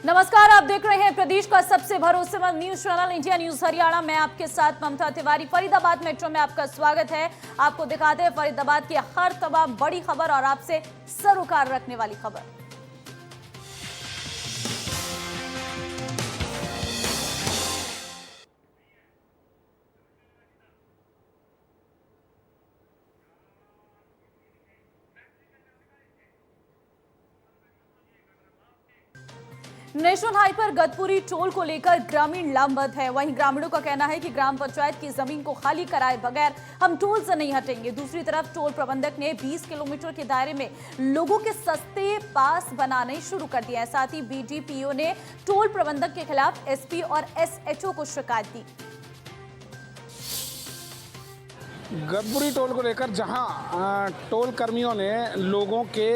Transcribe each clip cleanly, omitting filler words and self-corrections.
नमस्कार, आप देख रहे हैं प्रदेश का सबसे भरोसेमंद news channel India news Haryana. मैं आपके साथ ममता तिवारी। फरीदाबाद मेट्रो में आपका स्वागत है। आपको दिखाते हैं फरीदाबाद की हर तमाम बड़ी खबर और आपसे सरोकार रखने वाली खबर। नेशनल हाई पर गतपुरी टोल को लेकर ग्रामीण लामबंद है। वहीं ग्रामीणों का कहना है कि ग्राम पंचायत की जमीन को खाली कराए बगैर हम टोल से नहीं हटेंगे। दूसरी तरफ टोल प्रबंधक ने 20 किलोमीटर के दायरे में लोगों के सस्ते पास बनाने शुरू कर दिया है। साथ ही बीडीपीओ ने टोल प्रबंधक के खिलाफ एसपी और एसएचओ को शिकायत दी। गतपुरी टोल को लेकर जहां टोल कर्मियों ने लोगों के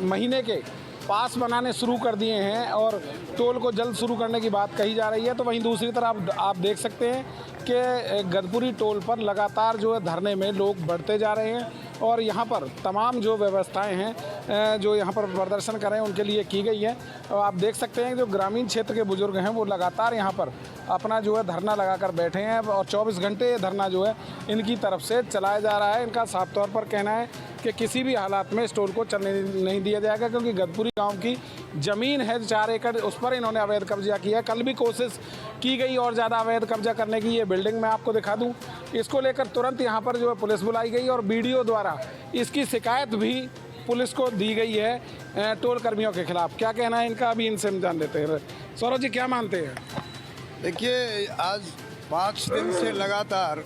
महीने के पास बनाने शुरू कर दिए हैं और टोल को जल्द शुरू करने की बात कही जा रही है, तो वहीं दूसरी तरफ आप देख सकते हैं कि गतपुरी टोल पर लगातार जो है धरने में लोग बढ़ते जा रहे हैं और यहाँ पर तमाम जो व्यवस्थाएं हैं जो यहाँ पर प्रदर्शन कर रहे हैं उनके लिए की गई है। और आप देख सकते हैं कि जो ग्रामीण क्षेत्र के बुजुर्ग हैं वो लगातार यहाँ पर अपना जो है धरना लगाकर बैठे हैं और 24 घंटे ये धरना जो है इनकी तरफ से चलाया जा रहा है। इनका साफ तौर पर कहना है कि किसी भी हालात में इस टोल को चलने नहीं दिया जाएगा, क्योंकि गतपुरी गांव की ज़मीन है 4 एकड़, उस पर इन्होंने अवैध कब्जा किया है। कल भी कोशिश की गई और ज़्यादा अवैध कब्जा करने की। ये बिल्डिंग मैं आपको दिखा दूं, इसको लेकर तुरंत यहाँ पर जो है पुलिस बुलाई गई और बीडीओ द्वारा इसकी शिकायत भी पुलिस को दी गई है टोल कर्मियों के खिलाफ। क्या कहना है इनका, अभी इनसे हम जान लेते हैं। सौरभ जी, क्या मानते हैं? देखिए, आज 5 दिन से लगातार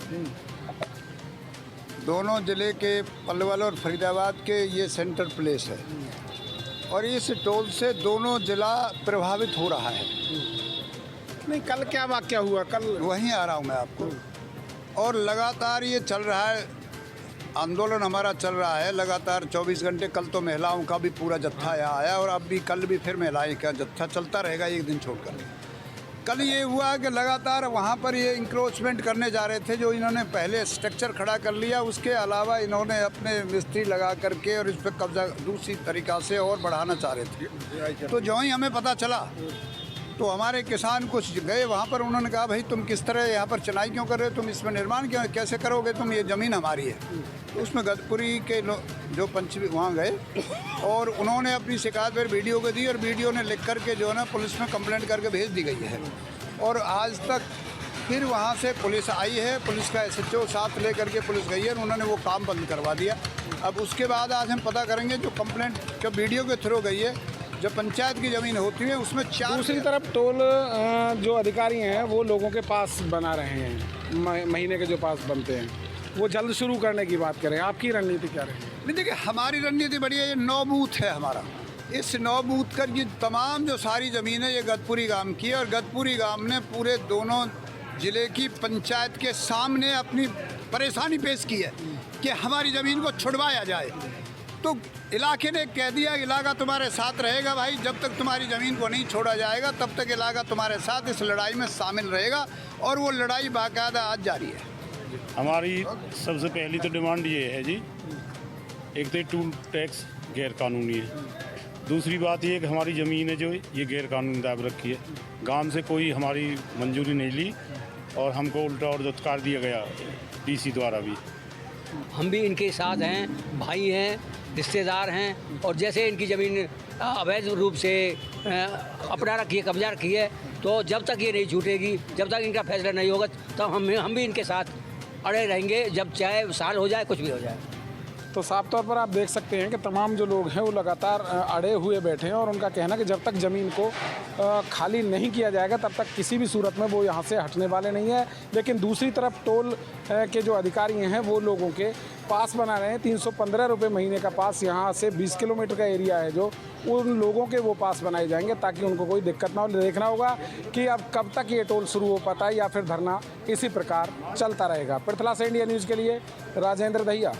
दोनों ज़िले के पलवल और फरीदाबाद के ये सेंटर प्लेस है और इस टोल से दोनों ज़िला प्रभावित हो रहा है। नहीं, कल क्या वाक़या हुआ? कल वहीं आ रहा हूँ मैं आपको। और लगातार ये चल रहा है, आंदोलन हमारा चल रहा है लगातार 24 घंटे। कल तो महिलाओं का भी पूरा जत्था यहाँ आया और अब भी कल भी फिर महिलाएं का जत्था चलता रहेगा एक दिन छोड़कर। कल ये हुआ कि लगातार वहाँ पर ये इंक्रोचमेंट करने जा रहे थे, जो इन्होंने पहले स्ट्रक्चर खड़ा कर लिया, उसके अलावा इन्होंने अपने मिस्त्री लगा करके और इस पर कब्जा दूसरी तरीक़ा से और बढ़ाना चाह रहे थे। तो जो ही हमें पता चला तो हमारे किसान कुछ गए वहाँ पर। उन्होंने कहा, भाई तुम किस तरह यहाँ पर चुनाई क्यों कर रहे हो, तुम इसमें निर्माण क्यों कैसे करोगे, तुम ये ज़मीन हमारी है। तो उसमें गतपुरी के जो पंच वहाँ गए और उन्होंने अपनी शिकायत फिर वीडियो को दी और वीडियो ने लिख करके जो है ना पुलिस में कंप्लेंट करके भेज दी गई है। और आज तक फिर वहाँ से पुलिस आई है, पुलिस का एसएचओ साथ ले करके पुलिस गई है और उन्होंने वो काम बंद करवा दिया। अब उसके बाद आज हम पता करेंगे जो कंप्लेंट जो वीडियो के थ्रू गई है, जो पंचायत की ज़मीन होती है उसमें 4। दूसरी तरफ टोल जो अधिकारी हैं वो लोगों के पास बना रहे हैं, महीने के जो पास बनते हैं वो जल्द शुरू करने की बात करें। आपकी रणनीति क्या रहेगी? नहीं, देखिए, हमारी रणनीति बढ़िया। ये 9 बूथ है हमारा। इस 9 बूथ का ये तमाम जो सारी ज़मीन है ये गतपुरी गांव की है और गतपुरी गांव ने पूरे दोनों ज़िले की पंचायत के सामने अपनी परेशानी पेश की है कि हमारी ज़मीन को छुड़वाया जाए। तो इलाके ने कह दिया, इलाका तुम्हारे साथ रहेगा भाई, जब तक तुम्हारी ज़मीन को नहीं छोड़ा जाएगा तब तक इलाका तुम्हारे साथ इस लड़ाई में शामिल रहेगा। और वो लड़ाई बाकायदा आज जारी है। हमारी सबसे पहली तो डिमांड ये है जी, एक तो टोल टैक्स गैर कानूनी है। दूसरी बात ये कि हमारी ज़मीन है जो ये गैर कानूनी दाब रखी है, गांव से कोई हमारी मंजूरी नहीं ली और हमको उल्टा और धत्कार दिया गया डीसी द्वारा भी। हम भी इनके साथ हैं, भाई हैं, रिश्तेदार हैं और जैसे इनकी ज़मीन अवैध रूप से अपना रखी है, कब्जा रखी है, तो जब तक ये नहीं छूटेगी, जब तक इनका फैसला नहीं होगा तब हम भी इनके साथ अड़े रहेंगे, जब चाहे साल हो जाए कुछ भी हो जाए। तो साफ तौर पर आप देख सकते हैं कि तमाम जो लोग हैं वो लगातार अड़े हुए बैठे हैं और उनका कहना है कि जब तक ज़मीन को खाली नहीं किया जाएगा तब तक किसी भी सूरत में वो यहाँ से हटने वाले नहीं है। लेकिन दूसरी तरफ टोल के जो अधिकारी हैं वो लोगों के पास बना रहे हैं। 315 रुपये महीने का पास, यहाँ से 20 किलोमीटर का एरिया है जो उन लोगों के वो पास बनाए जाएंगे ताकि उनको कोई दिक्कत ना हो। देखना होगा कि अब कब तक ये टोल शुरू हो पाता है या फिर धरना इसी प्रकार चलता रहेगा। पृथला से इंडिया न्यूज़ के लिए राजेंद्र दहिया।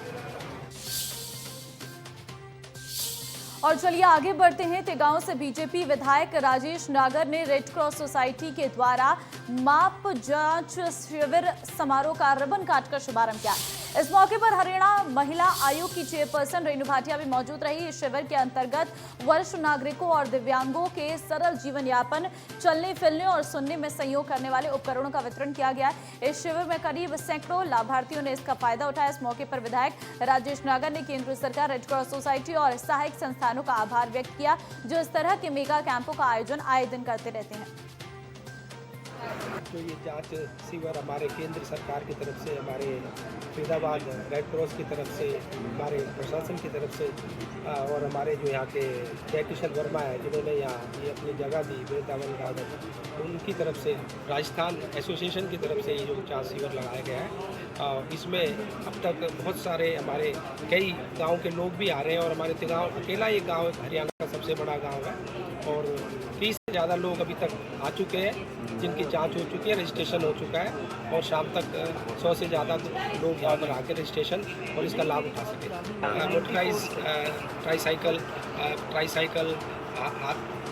और चलिए आगे बढ़ते हैं। तेगांव से बीजेपी विधायक राजेश नागर ने रेड क्रॉस सोसाइटी के द्वारा माप जांच शिविर समारोह का रिबन काटकर शुभारंभ किया। इस मौके पर हरियाणा महिला आयोग की चेयरपर्सन रेणु भाटिया भी मौजूद रही। इस शिविर के अंतर्गत वरिष्ठ नागरिकों और दिव्यांगों के सरल जीवन यापन, चलने फिरने और सुनने में सहयोग करने वाले उपकरणों का वितरण किया गया। इस शिविर में करीब सैकड़ों लाभार्थियों ने इसका फायदा उठाया। इस मौके पर विधायक राजेश नागर ने केंद्र सरकार, रेड क्रॉस सोसाइटी और सहायक संस्थानों का आभार व्यक्त किया, जो इस तरह के मेगा कैंपों का आयोजन आए दिन करते रहते हैं। जो ये जांच शिविर हमारे केंद्र सरकार की तरफ से, हमारे फरीदाबाद रेड क्रॉस की तरफ से, हमारे प्रशासन की तरफ से और हमारे जो यहाँ के जय किशन वर्मा है जिन्होंने यहाँ ये अपनी जगह दी वृंदावन गार्डन, उनकी तरफ से, राजस्थान एसोसिएशन की तरफ से ये जो जांच शिविर लगाया गया है। इसमें अब तक बहुत सारे हमारे कई गाँव के लोग भी आ रहे हैं और हमारे गाँव अकेला ये गाँव हरियाणा का सबसे बड़ा गाँव है और 30 से ज़्यादा लोग अभी तक आ चुके हैं जिनकी जांच हो चुकी है, रजिस्ट्रेशन हो चुका है और शाम तक 100 से ज़्यादा लोग यहाँ पर आकर रजिस्ट्रेशन और इसका लाभ उठा सकें। मोटराइज ट्राईसाइकिल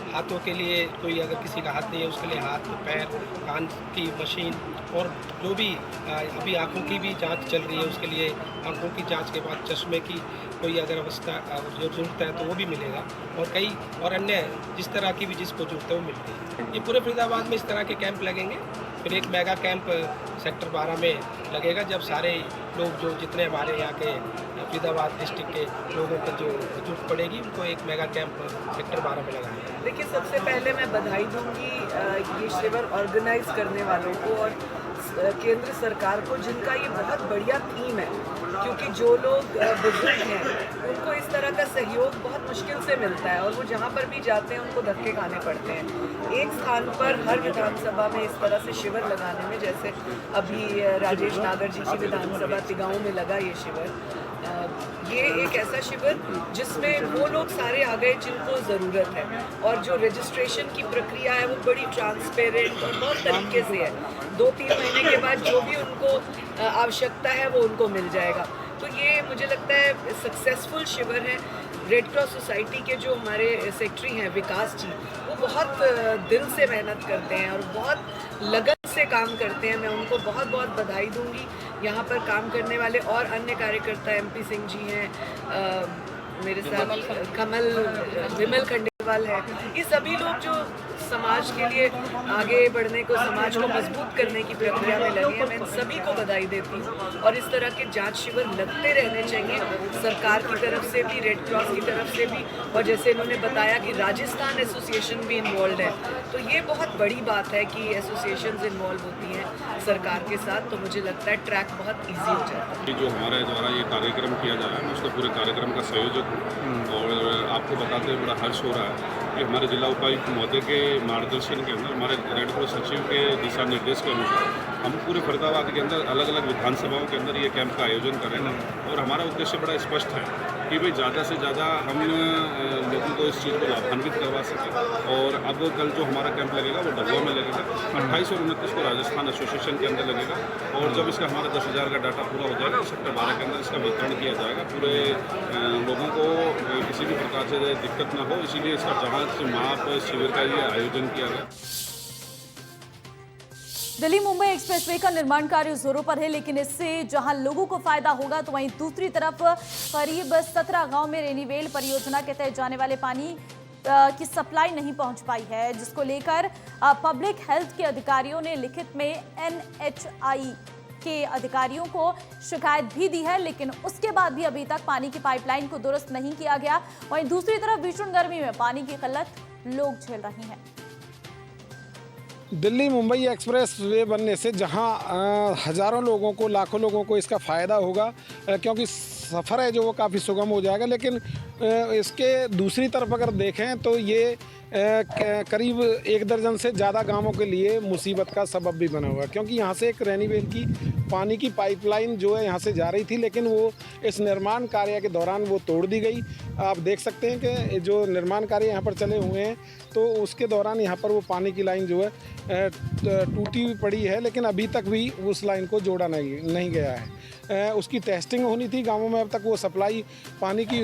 हाथों के लिए, कोई अगर किसी का हाथ नहीं है उसके लिए हाथ, पैर, कान की मशीन और जो भी अभी आँखों की भी जांच चल रही है उसके लिए आँखों की जांच के बाद चश्मे की कोई अगर अवस्था जो जरूरत है तो वो भी मिलेगा और कई और अन्य जिस तरह की भी जिसको जरूरत है वो मिलती है। ये पूरे फरीदाबाद में इस तरह के कैंप लगेंगे। फिर एक मेगा कैंप सेक्टर 12 में लगेगा जब सारे लोग जो जितने हमारे यहाँ के फरीदाबाद डिस्ट्रिक्ट के लोगों को जो जरूरत पड़ेगी उनको एक मेगा कैंप सेक्टर 12 में लगाएंगे। देखिए, सबसे पहले मैं बधाई दूंगी ये शिविर ऑर्गेनाइज करने वालों को और केंद्र सरकार को, जिनका ये बहुत बढ़िया थीम है, क्योंकि जो लोग बुजुर्ग हैं उनको इस तरह का सहयोग बहुत मुश्किल से मिलता है और वो जहाँ पर भी जाते हैं उनको धक्के खाने पड़ते हैं। एक स्थान पर हर विधानसभा में इस तरह से शिविर लगाने में, जैसे अभी राजेश नागर जी की विधानसभा तिगांव में लगा ये शिविर, ये एक ऐसा शिविर जिसमें वो लोग सारे आ गए जिनको ज़रूरत है और जो रजिस्ट्रेशन की प्रक्रिया है वो बड़ी ट्रांसपेरेंट और बहुत तरीके से है। 2-3 महीने के बाद जो भी उनको आवश्यकता है वो उनको मिल जाएगा। तो ये मुझे लगता है सक्सेसफुल शिविर है। रेड क्रॉस सोसाइटी के जो हमारे सेक्रेटरी हैं विकास जी, वो बहुत दिल से मेहनत करते हैं और बहुत लगन से काम करते हैं। मैं उनको बहुत बहुत बधाई दूंगी। यहाँ पर काम करने वाले और अन्य कार्यकर्ता MP सिंह जी हैं, मेरे साथ विमल खंडेलवाल है, ये सभी लोग जो समाज के लिए आगे बढ़ने को, समाज को मजबूत करने की प्रक्रिया में लगे हैं, मैं इन सभी को बधाई देती हूँ। और इस तरह के जांच शिविर लगते रहने चाहिए, सरकार की तरफ से भी, रेड क्रॉस की तरफ से भी, और जैसे इन्होंने बताया कि राजस्थान एसोसिएशन भी इन्वॉल्व है, तो ये बहुत बड़ी बात है कि एसोसिएशंस इन्वॉल्व होती हैं सरकार के साथ। तो मुझे लगता है ट्रैक बहुत ईजी हो जाता है। जो हमारे द्वारा ये कार्यक्रम किया जा रहा है, मैं उसका पूरे कार्यक्रम का संयोजक हूँ और आपको बताते हुए बड़ा हर्ष हो रहा है कि हमारे जिला उपायुक्त महोदय के मार्गदर्शन के अंदर, हमारे रेड क्रॉस सचिव के दिशा निर्देश के अनुसार हम पूरे फरीदाबाद के अंदर अलग अलग विधानसभाओं के अंदर ये कैंप का आयोजन कर रहे हैं और हमारा उद्देश्य बड़ा स्पष्ट है कि भाई ज़्यादा से ज़्यादा हम लोगों को इस चीज़ को लाभान्वित करवा सकें। और अब कल जो हमारा कैंप लगेगा वो डबुआ में लगेगा, 28 और 29 को राजस्थान एसोसिएशन के अंदर लगेगा और जब इसका हमारा 10,000 का डाटा पूरा हो जाएगा तो सेक्टर 12 के अंदर इसका वितरण किया जाएगा। पूरे लोगों को किसी भी प्रकार से दिक्कत ना हो, इसीलिए इसका जाँच माप शिविर का ये आयोजन किया गया। दिल्ली मुंबई एक्सप्रेसवे का निर्माण कार्य जोरों पर है, लेकिन इससे जहां लोगों को फायदा होगा तो वहीं दूसरी तरफ करीब 17 गांव में रेनीवेल परियोजना के तहत जाने वाले पानी की सप्लाई नहीं पहुंच पाई है, जिसको लेकर पब्लिक हेल्थ के अधिकारियों ने लिखित में NHI के अधिकारियों को शिकायत भी दी है, लेकिन उसके बाद भी अभी तक पानी की पाइपलाइन को दुरुस्त नहीं किया गया। वहीं दूसरी तरफ भीषण गर्मी में पानी की किल्लत लोग झेल रहे हैं। दिल्ली मुंबई एक्सप्रेस वे बनने से जहां हज़ारों लोगों को, लाखों लोगों को इसका फ़ायदा होगा, क्योंकि सफ़र है जो वो काफ़ी सुगम हो जाएगा, लेकिन इसके दूसरी तरफ अगर देखें तो ये करीब 1 दर्जन से ज़्यादा गांवों के लिए मुसीबत का सबब भी बना हुआ है, क्योंकि यहाँ से एक रेनीवेल की पानी की पाइपलाइन जो है यहाँ से जा रही थी, लेकिन वो इस निर्माण कार्य के दौरान वो तोड़ दी गई। आप देख सकते हैं कि जो निर्माण कार्य यहाँ पर चले हुए हैं तो उसके दौरान यहाँ पर वो पानी की लाइन जो है टूटी हुई पड़ी है, लेकिन अभी तक भी उस लाइन को जोड़ा नहीं गया है। उसकी टेस्टिंग होनी थी गाँवों में। अब तक वो सप्लाई पानी की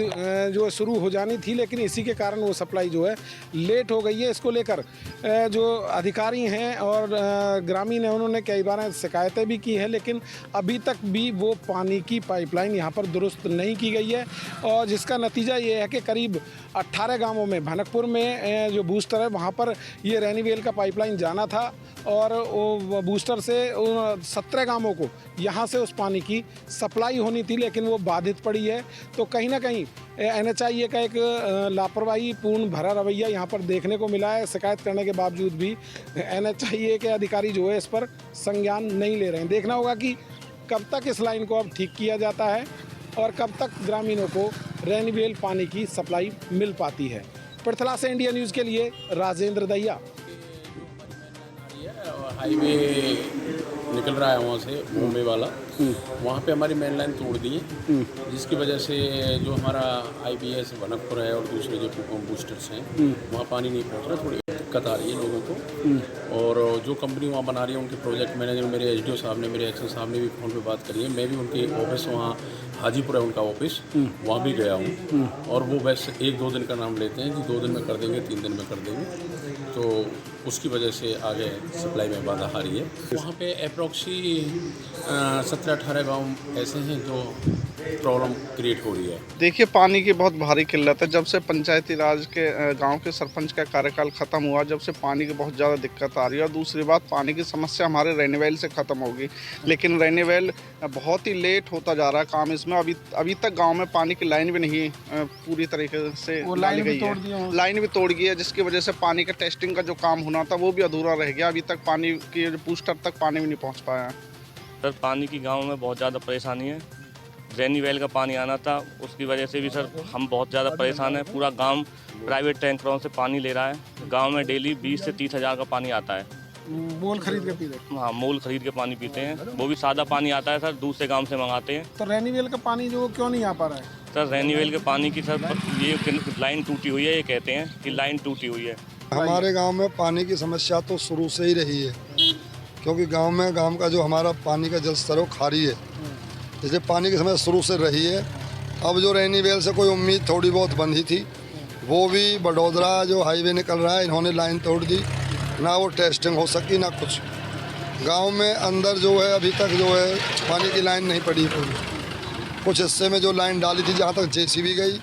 जो शुरू हो जानी थी, लेकिन इसी के कारण वो सप्लाई जो है लेट हो गई है। इसको लेकर जो अधिकारी हैं और ग्रामीण हैं, उन्होंने कई बार शिकायतें भी की हैं, लेकिन अभी तक भी वो पानी की पाइपलाइन यहाँ पर दुरुस्त नहीं की गई है। और जिसका नतीजा ये है कि करीब 18 गांवों में, भनकपुर में जो बूस्टर है वहाँ पर ये रैनीवेल का पाइपलाइन जाना था और वो बूस्टर से 17 गांवों को यहाँ से उस पानी की सप्लाई होनी थी, लेकिन वो बाधित पड़ी है। तो कहीं ना कहीं NHIA का एक लापरवाही पूर्ण भरा रवैया यहाँ पर देखने को मिला है। शिकायत करने के बावजूद भी NHIA के अधिकारी जो है इस पर संज्ञान नहीं ले रहे हैं। देखना होगा कि कब तक इस लाइन को अब ठीक किया जाता है और कब तक ग्रामीणों को रैनीवेल पानी की सप्लाई मिल पाती है। पृथला से इंडिया न्यूज़ के लिए राजेंद्र दहिया। हाईवे निकल रहा है वहाँ से बॉम्बे वाला, वहाँ पे हमारी मेन लाइन तोड़ दी है, जिसकी वजह से जो हमारा IBS भनकपुर है और दूसरे जो बूस्टर्स हैं वहाँ पानी नहीं पहुँच रहा। थोड़ी दिक्कत आ रही है लोगों को। और जो कंपनी वहाँ बना रही है, उनके प्रोजेक्ट मैनेजर मेरे SDO साहब ने, मेरे एक्शन साहब ने भी फ़ोन पे बात करी है। मैं भी उनके ऑफिस, वहाँ हाजीपुर है उनका ऑफिस, वहाँ भी गया हूँ। और वो बस 1-2 दिन का नाम लेते हैं कि 2 दिन में कर देंगे, 3 दिन में कर देंगे। तो उसकी वजह से आगे सप्लाई में बाधा आ रही है। वहाँ पे अप्रॉक्सी 17-18 गांव ऐसे हैं जो प्रॉब्लम क्रिएट हो रही है। देखिए, पानी की बहुत भारी किल्लत है। जब से पंचायती राज के गांव के सरपंच का कार्यकाल ख़त्म हुआ, जब से पानी की बहुत ज़्यादा दिक्कत आ रही है। और दूसरी बात, पानी की समस्या हमारे रैनीवेल से ख़त्म होगी, लेकिन रैनीवेल बहुत ही लेट होता जा रहा है काम इसमें। अभी तक गाँव में पानी की लाइन भी नहीं पूरी तरीके से डाली गई है। लाइन भी तोड़ गई है, जिसकी वजह से पानी का टेस्टिंग का जो काम होना था वो भी अधूरा रह गया। अभी तक पानी की बूस्टर तक पानी भी नहीं पहुँच पाया है। सर, पानी की गाँव में बहुत ज़्यादा परेशानी है। रैनीवेल का पानी आना था, उसकी वजह से भी सर हम बहुत ज़्यादा परेशान हैं। पूरा गांव प्राइवेट टैंकरों से पानी ले रहा है। गांव में डेली 20 से 30 हज़ार का पानी आता है। मोल खरीद के पीते हैं? हाँ, मोल खरीद के पानी पीते हैं। वो भी सादा पानी आता है सर, दूसरे गांव से मंगाते हैं। तो रैनीवेल का पानी जो क्यों नहीं आ पा रहा है? सर, रैनीवेल के पानी की सर ये लाइन टूटी हुई है, ये कहते हैं कि लाइन टूटी हुई है। हमारे गांव में पानी की समस्या तो शुरू से ही रही है, क्योंकि गांव का जो हमारा पानी का जल स्तर है वो खारी है, इसलिए पानी की समस्या शुरू से रही है। अब जो रैनीवेल से कोई उम्मीद थोड़ी बहुत बंधी थी, वो भी बड़ौदरा जो हाईवे निकल रहा है, इन्होंने लाइन तोड़ दी, ना वो टेस्टिंग हो सकी ना कुछ। गांव में अंदर जो है अभी तक जो है पानी की लाइन नहीं पड़ी पूरी। कुछ हिस्से में जो लाइन डाली थी, जहाँ तक JCB गई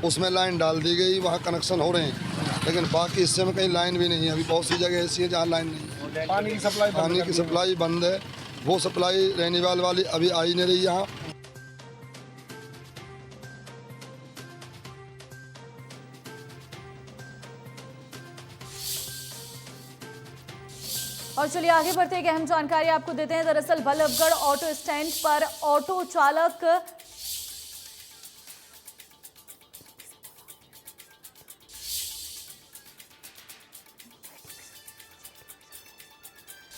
उसमें लाइन डाल दी गई, वहाँ कनेक्शन हो रहे हैं, लेकिन बाकी हिस्से में कहीं लाइन भी नहीं है। अभी बहुत सी जगह ऐसी है जहाँ लाइन नहीं है। पानी की सप्लाई बंद है। वो सप्लाई रैनीवेल वाली अभी आई नहीं रही यहाँ। और चलिए आगे बढ़ते हैं, एक अहम जानकारी आपको देते हैं। दरअसल बल्लभगढ़ ऑटो स्टैंड पर ऑटो चालक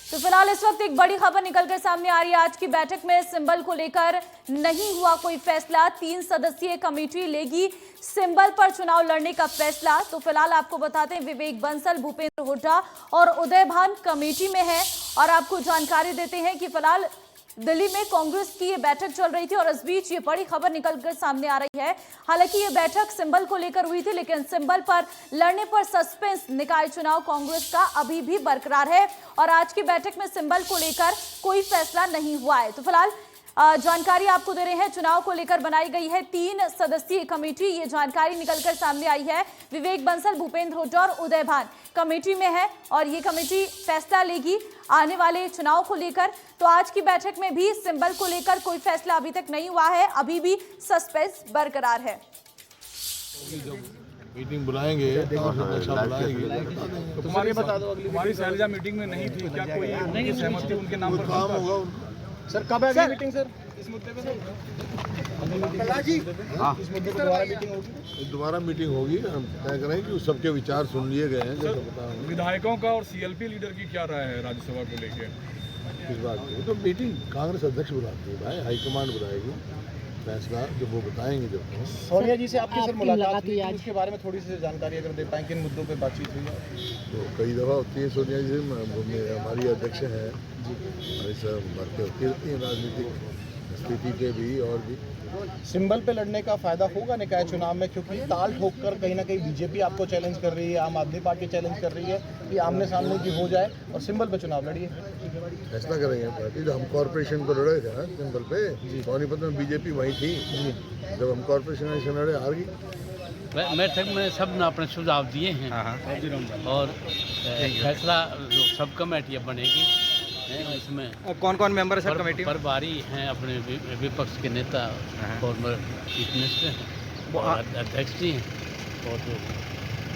तो फिलहाल इस वक्त एक बड़ी खबर निकलकर सामने आ रही है। आज की बैठक में सिंबल को लेकर नहीं हुआ कोई फैसला। 3 सदस्यीय कमेटी लेगी सिंबल पर चुनाव लड़ने का फैसला। तो फिलहाल आपको बताते हैं, विवेक बंसल, भूपेंद्र हुड्डा और उदय भान कमेटी में है। और आपको जानकारी देते हैं कि फिलहाल दिल्ली में कांग्रेस की ये बैठक चल रही थी और इस बीच ये बड़ी खबर निकलकर सामने आ रही है। हालांकि ये बैठक सिंबल को लेकर हुई थी, लेकिन सिंबल पर लड़ने पर सस्पेंस निकाय चुनाव कांग्रेस का अभी भी बरकरार है और आज की बैठक में सिंबल को लेकर कोई फैसला नहीं हुआ है। तो फिलहाल जानकारी आपको दे रहे हैं, चुनाव को लेकर बनाई गई है 3 सदस्यीय कमेटी। ये जानकारी निकलकर सामने आई है। विवेक बंसल, भूपेंद्र हुड्डा और उदय भान कमेटी में है और ये कमेटी फैसला लेगी आने वाले चुनाव को लेकर। तो आज की बैठक में भी सिंबल को लेकर कोई फैसला अभी तक नहीं हुआ है, अभी भी सस्पेंस बरकरार है। मीटिंग बुलाएंगे और बुलाएंगे तो तुम्हारी बता दो। तुम्हारी शैलजा मीटिंग में नहीं थी क्या? कोई नहीं सहमति उनके नाम पर काम होगा सर? कब है मीटिंग सर इस मुद्दे पे? जी हाँ, इस मुद्दे पर दोबारा मीटिंग होगी। दोबारा मीटिंग होगी। हम तय करेंगे कि सबके विचार सुन लिए गए हैं। जैसे बता विधायकों का और CLP लीडर की क्या राय है राज्यसभा को लेकर इस बात की? तो मीटिंग कांग्रेस अध्यक्ष बुलाती है भाई, हाईकमान बुलाएगी, फैसला जो वो बताएंगे। जब सोनिया जी से आपकी सर मुलाकात हुई, उसके बारे में थोड़ी सी जानकारी अगर दे पाएँ, किन मुद्दों पे बातचीत हुई है? तो कई दफ़ा होती है सोनिया जी से, हमारी अध्यक्ष हैं, हमारी सब बातें होती रहती हैं राजनीतिक। स्थिति पे भी और भी सिंबल पे लड़ने का फायदा होगा निकाय चुनाव में, क्योंकि ताल ठोक कर कहीं ना कहीं बीजेपी आपको चैलेंज कर रही है, आम आदमी पार्टी चैलेंज कर रही है कि आमने सामने की हो जाए और सिंबल पे चुनाव लड़िए। फैसला करेंगे पार्टी। जब हम कॉर्पोरेशन को लड़े थे ना सिंबल पे, सोनीपत में बीजेपी वही थी, जब हम कॉर्पोरेशन से लड़े हार गई। बैठक में सब ने अपने सुझाव दिए हैं और फैसला सब कमेटियाँ बनेगी। इसमें कौन कौन मेंबर है सर कमेटी में? प्रभारी हैं अपने विपक्ष के नेता, फॉर्मर चीफ मिनिस्टर हैं और अध्यक्ष जी हैं। और जो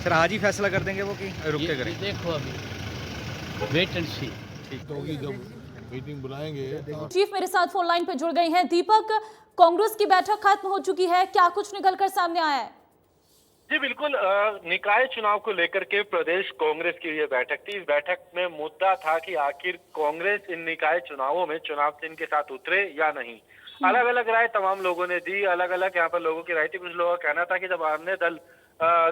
सर आज ही फैसला कर देंगे वो कि रुक के करें? देखो अभी वेट एंड सी। ठीक होगी जब मीटिंग बुलाएंगे। चीफ मेरे साथ फोन लाइन पे जुड़ गए हैं। दीपक, कांग्रेस की बैठक खत्म हो चुकी है, क्या कुछ निकलकर सामने आया है? जी बिल्कुल, निकाय चुनाव को लेकर के प्रदेश कांग्रेस की ये बैठक थी। इस बैठक में मुद्दा था कि आखिर कांग्रेस इन निकाय चुनावों में चुनाव चिन्ह के साथ उतरे या नहीं। अलग अलग राय तमाम लोगों ने दी, अलग अलग यहाँ पर लोगों की राय थी। कुछ लोगों का कहना था कि जब अन्य दल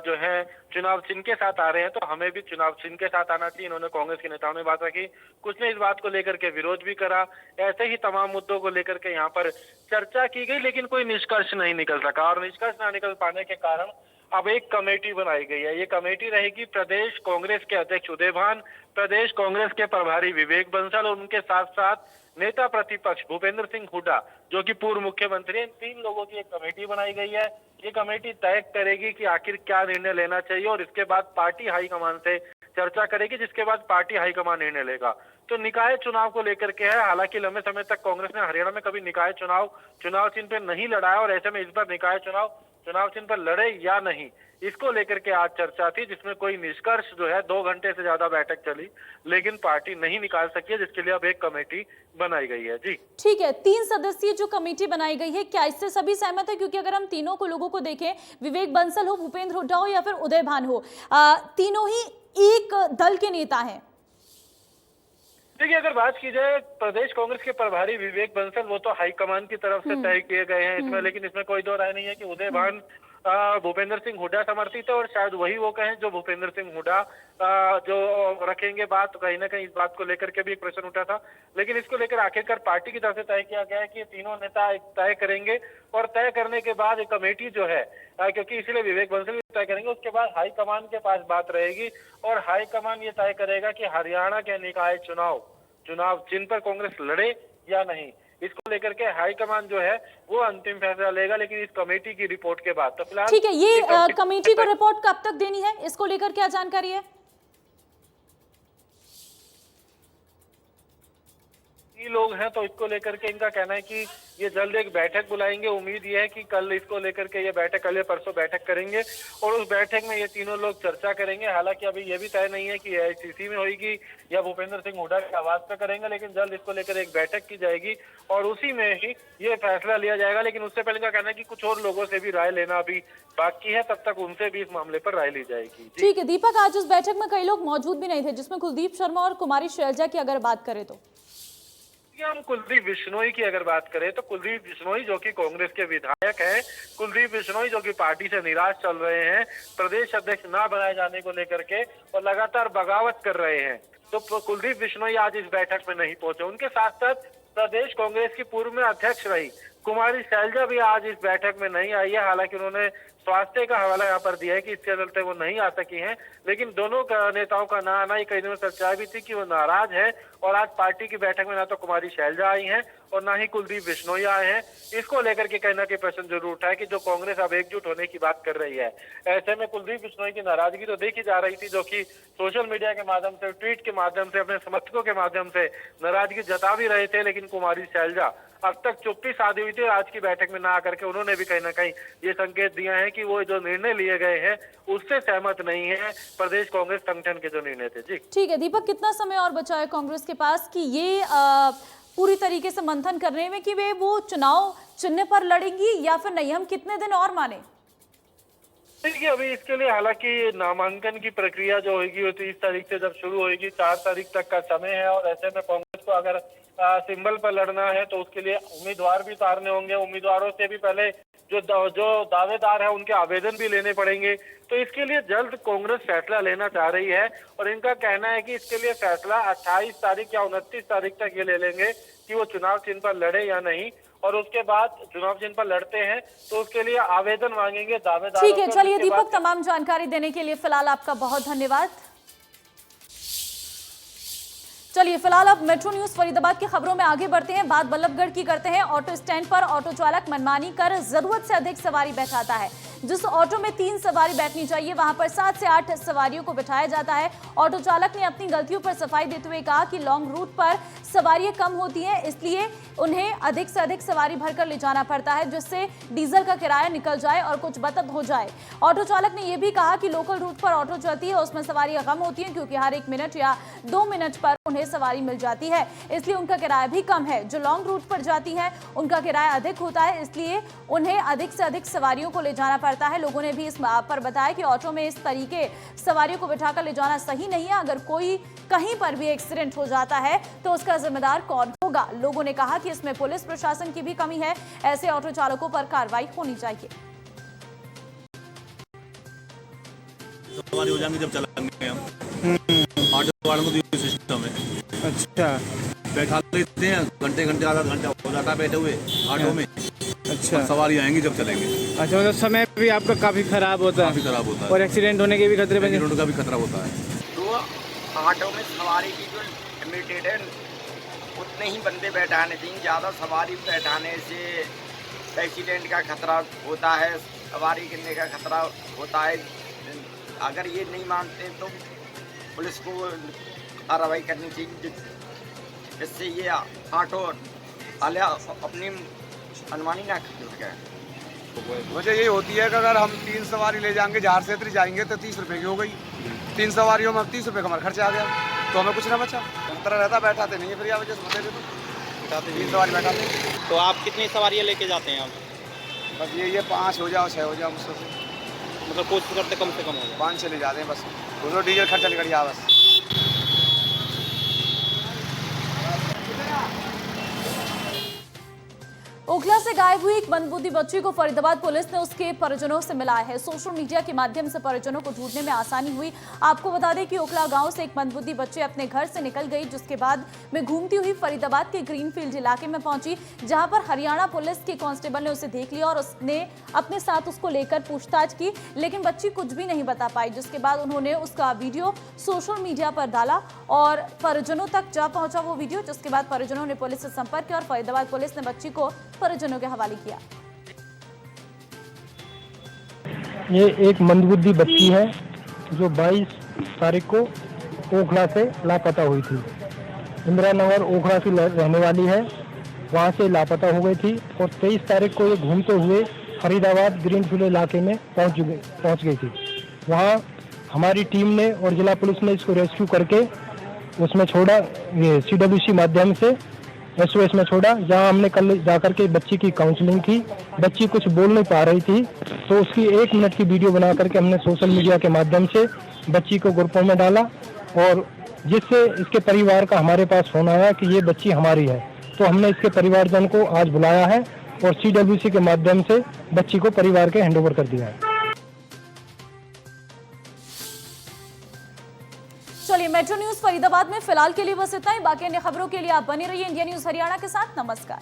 जो है चुनाव चिन्ह के साथ आ रहे हैं तो हमें भी चुनाव चिन्ह के साथ आना चाहिए। इन्होंने कांग्रेस के नेताओं ने बात रखी, कुछ ने इस बात को लेकर के विरोध भी करा। ऐसे ही तमाम मुद्दों को लेकर के यहाँ पर चर्चा की गई, लेकिन कोई निष्कर्ष नहीं निकल सका। और निष्कर्ष न निकल पाने के कारण अब एक कमेटी बनाई गई है। ये कमेटी रहेगी प्रदेश कांग्रेस के अध्यक्ष उदय भान, प्रदेश कांग्रेस के प्रभारी विवेक बंसल और उनके साथ साथ नेता प्रतिपक्ष भूपेंद्र सिंह हुड्डा जो कि पूर्व मुख्यमंत्री। इन 3 लोगों की एक कमेटी बनाई गई है। ये कमेटी तय करेगी कि आखिर क्या निर्णय लेना चाहिए और इसके बाद पार्टी हाईकमान से चर्चा करेगी, जिसके बाद पार्टी हाईकमान निर्णय लेगा। तो निकाय चुनाव को लेकर के है। हालांकि लंबे समय तक कांग्रेस ने हरियाणा में कभी निकाय चुनाव चिन्ह पे नहीं लड़ाया और ऐसे में इस बार निकाय चुनाव चिन्ह पर लड़े या नहीं, इसको लेकर के आज चर्चा थी, जिसमें कोई निष्कर्ष जो है 2 घंटे से ज्यादा बैठक चली, लेकिन पार्टी नहीं निकाल सकी है, जिसके लिए अब एक कमेटी बनाई गई है। जी ठीक है, 3 सदस्यीय जो कमेटी बनाई गई है, क्या इससे सभी सहमत है? क्योंकि अगर हम तीनों को लोगों को देखें, विवेक बंसल हो, भूपेंद्र हुड्डा हो या फिर उदय भान हो, तीनों ही एक दल के नेता हैं। देखिए, अगर बात की जाए प्रदेश कांग्रेस के प्रभारी विवेक बंसल, वो तो हाईकमान की तरफ से तय किए गए हैं इसमें, लेकिन इसमें कोई दो राय नहीं है कि उदय भान भूपेंद्र सिंह हुड्डा समर्थित है और शायद वही वो कहें जो भूपेंद्र सिंह हुड्डा जो रखेंगे बात। तो कहीं ना कहीं इस बात को लेकर के भी एक प्रश्न उठा था, लेकिन इसको लेकर आखिरकार पार्टी की तरफ से तय किया गया है कि ये तीनों नेता तय करेंगे और तय करने के बाद एक कमेटी जो है, क्योंकि इसलिए विवेक बंसल भी तय करेंगे, उसके बाद हाईकमान के पास बात रहेगी और हाईकमान ये तय करेगा कि हरियाणा के निकाय चुनाव चिन्ह पर कांग्रेस लड़े या नहीं। इसको लेकर के हाईकमान जो है वो अंतिम फैसला लेगा, लेकिन इस कमेटी की रिपोर्ट के बाद। तो फिलहाल ठीक है, ये कमेटी को रिपोर्ट कब तक देनी है, इसको लेकर क्या जानकारी है? लोग हैं तो इसको लेकर के इनका कहना है कि ये जल्द एक बैठक बुलाएंगे। उम्मीद ये है कि कल इसको लेकर के ये बैठक, कल या परसों बैठक करेंगे और उस बैठक में ये तीनों लोग चर्चा करेंगे। हालांकि अभी ये भी तय नहीं है कि AICC में होगी या भूपेंद्र सिंह हुड्डा के आवाज पे करेंगे, लेकिन जल्द इसको लेकर एक बैठक की जाएगी और उसी में ही ये फैसला लिया जाएगा। लेकिन उससे पहले इनका कहना है कि कुछ और लोगों से भी राय लेना अभी बाकी है, तब तक उनसे भी इस मामले पर राय ली जाएगी। ठीक है दीपक, आज उस बैठक में कई लोग मौजूद भी नहीं थे, जिसमें कुलदीप शर्मा और कुमारी शैलजा की अगर बात करें तो हम कुलदीप बिश्नोई की अगर बात करें तो कुलदीप बिश्नोई जो कि कांग्रेस के विधायक हैं, कुलदीप बिश्नोई जो कि पार्टी से निराश चल रहे हैं, प्रदेश अध्यक्ष ना बनाए जाने को लेकर के और लगातार बगावत कर रहे हैं, तो कुलदीप बिश्नोई आज इस बैठक में नहीं पहुंचे। उनके साथ साथ प्रदेश कांग्रेस की पूर्व में अध्यक्ष रही कुमारी शैलजा भी आज इस बैठक में नहीं आई है। हालांकि उन्होंने स्वास्थ्य का हवाला यहाँ पर दिया है कि इसके चलते वो नहीं आ सकी हैं, लेकिन दोनों नेताओं का ना आना ही कई दिनों से चर्चा भी थी कि वो नाराज है और आज पार्टी की बैठक में ना तो कुमारी शैलजा आई हैं और ना ही कुलदीप बिश्नोई आए हैं। इसको लेकर के कहना के प्रश्न जरूर उठा है कि जो कांग्रेस अब एकजुट होने की बात कर रही है, ऐसे में कुलदीप बिश्नोई की नाराजगी तो देखी जा रही थी, जो कि सोशल मीडिया के माध्यम से, ट्वीट के माध्यम से, अपने समर्थकों के माध्यम से नाराजगी जता भी रहे थे। लेकिन कुमारी शैलजा अब तक चुप्पी साधी हुई थी, आज की बैठक में ना आकर के उन्होंने भी कहीं ना कहीं ये संकेत दिया है कि वो जो निर्णय लिए गए हैं उससे सहमत नहीं है प्रदेश कांग्रेस संगठन के जो निर्णय थे। जी ठीक है दीपक, कितना समय और बचा है कांग्रेस के पास कि ये पूरी तरीके से मंथन करने में कि वे वो चुनाव चिन्ह पर लड़ेंगी या फिर नहीं? हम कितने दिन और माने? देखिए, अभी इसके लिए हालांकि नामांकन की प्रक्रिया जो होगी वो 30 तारीख से जब शुरू होगी, 4 तारीख तक का समय है और ऐसे में कांग्रेस को अगर सिंबल पर लड़ना है तो उसके लिए उम्मीदवार भी उतारने होंगे। उम्मीदवारों से भी पहले जो दावेदार है उनके आवेदन भी लेने पड़ेंगे। तो इसके लिए जल्द कांग्रेस फैसला लेना चाह रही है और इनका कहना है कि इसके लिए फैसला 28 तारीख या 29 तारीख तक ये ले लेंगे कि वो चुनाव चिन्ह पर लड़े या नहीं। और उसके बाद चुनाव जिन पर लड़ते हैं तो उसके लिए आवेदन मांगेंगे दावेदारों। ठीक है, चलिए दीपक, तमाम जानकारी देने के लिए फिलहाल आपका बहुत धन्यवाद। चलिए फिलहाल अब मेट्रो न्यूज फरीदाबाद की खबरों में आगे बढ़ते हैं। बात बल्लभगढ़ की करते हैं। ऑटो स्टैंड पर ऑटो चालक मनमानी कर जरूरत से अधिक सवारी बैठाता है। जिस ऑटो में 3 सवारी बैठनी चाहिए वहां पर 7 से 8 सवारियों को बिठाया जाता है। ऑटो चालक ने अपनी गलतियों पर सफाई देते हुए कहा कि लॉन्ग रूट पर सवारियां कम होती हैं, इसलिए उन्हें अधिक से अधिक सवारी भरकर ले जाना पड़ता है, जिससे डीजल का किराया निकल जाए और कुछ बचत हो जाए। ऑटो चालक ने यह भी कहा कि लोकल रूट पर ऑटो चलती है उसमें सवारियां कम होती हैं, क्योंकि हर 1 मिनट या 2 मिनट पर उन्हें सवारी मिल जाती है, इसलिए उनका किराया भी कम है। जो लॉन्ग रूट पर जाती है उनका किराया अधिक होता है, इसलिए उन्हें अधिक से अधिक सवारियों को ले जाना पड़ता है। लोगों ने भी इस बात पर बताया कि ऑटो में इस तरीके सवारियों को बिठाकर ले जाना सही नहीं है। अगर कोई कहीं पर भी एक्सीडेंट हो जाता है तो उसका जिम्मेदार कौन होगा? लोगों ने कहा कि इसमें पुलिस प्रशासन की भी कमी है, ऐसे ऑटो चालकों पर कार्रवाई होनी चाहिए। सवारी हो जाएंगे जब चलेंगे हम, ऑटो वालों को तो सिस्टम है। अच्छा, बैठा लेते हैं, घंटे घंटे आधा घंटा हो जाता है बैठे हुए ऑटो में। अच्छा, सवारी आएंगी जब चलेंगे। अच्छा, मतलब समय भी आपका काफी खराब होता है। काफी खराब होता है और एक्सीडेंट होने के भी खतरे, एक्सीडेंट का भी खतरा होता है। तो ऑटो में सवारी की जो लिमिटेड है उतने ही बंदे बैठाने चाहिए। ज़्यादा सवारी बैठाने से एक्सीडेंट का खतरा होता है, सवारी गिरने का खतरा होता है। अगर ये नहीं मानते तो पुलिस को कार्रवाई करनी चाहिए, जिससे ये ऑटो वाले अपनी मनमानी ना कर। वजह ये होती है कि अगर हम 3 सवारी ले जाएंगे, जहार से जाएंगे तो 30 रुपये की हो गई। 3 सवारियों में 30 रुपये का हमारा खर्चा आ गया, तो हमें कुछ ना बचा। खतरा रहता, बैठाते नहीं है, फिर वजह से बैठाते 3 सवारी बैठाते। तो आप कितनी सवारियाँ लेके जाते हैं? आप बस ये 5 हो जाओ 6 हो जाओ मुझसे, मतलब कोशिश करते कम से कम हो जाए। 5 ले जाते हैं बस, तो डीजल खर्चा निकल जाए बस। ओखला से गायब हुई एक मंदबुद्धि बच्ची को फरीदाबाद पुलिस ने उसके परिजनों से मिलाया है। सोशल मीडिया के माध्यम से परिजनों को ढूंढने में आसानी हुई। आपको बता दें कि ओखला गांव से एक मंदबुद्धि बच्ची अपने घर से निकल गई, जिसके बाद में घूमती हुई फरीदाबाद के ग्रीनफील्ड इलाके में पहुंची, जहां पर हरियाणा पुलिस के कांस्टेबल ने उसे देख लिया और उसने अपने साथ उसको लेकर पूछताछ की, लेकिन बच्ची कुछ भी नहीं बता पाई। जिसके बाद उन्होंने उसका वीडियो सोशल मीडिया पर डाला और परिजनों तक जा पहुंचा वो वीडियो, जिसके बाद परिजनों ने पुलिस से संपर्क किया और फरीदाबाद पुलिस ने बच्ची को परिजनों के हवाले किया। ये एक मंदबुद्धि बच्ची है जो 22 तारीख को ओखला से लापता हुई थी। इंदिरा नगर ओखला की रहने वाली है, वहाँ से लापता हो गई थी और 23 तारीख को ये घूमते हुए फरीदाबाद ग्रीनफील्ड इलाके में पहुँच गई थी। वहाँ हमारी टीम ने और जिला पुलिस ने इसको रेस्क्यू करके उसमें छोड़ा, ये CWC माध्यम से SOS में छोड़ा, जहाँ हमने कल जाकर के बच्ची की काउंसलिंग की। बच्ची कुछ बोल नहीं पा रही थी, तो उसकी 1 मिनट की वीडियो बना करके हमने सोशल मीडिया के माध्यम से बच्ची को ग्रुपों में डाला और जिससे इसके परिवार का हमारे पास फोन आया कि ये बच्ची हमारी है, तो हमने इसके परिवारजन को आज बुलाया है और CWC के माध्यम से बच्ची को परिवार के हैंडओवर कर दिया है। चलिए, मेट्रो न्यूज फरीदाबाद में फिलहाल के लिए बस इतना ही। बाकी अन्य खबरों के लिए आप बने रहिए इंडिया न्यूज हरियाणा के साथ। नमस्कार।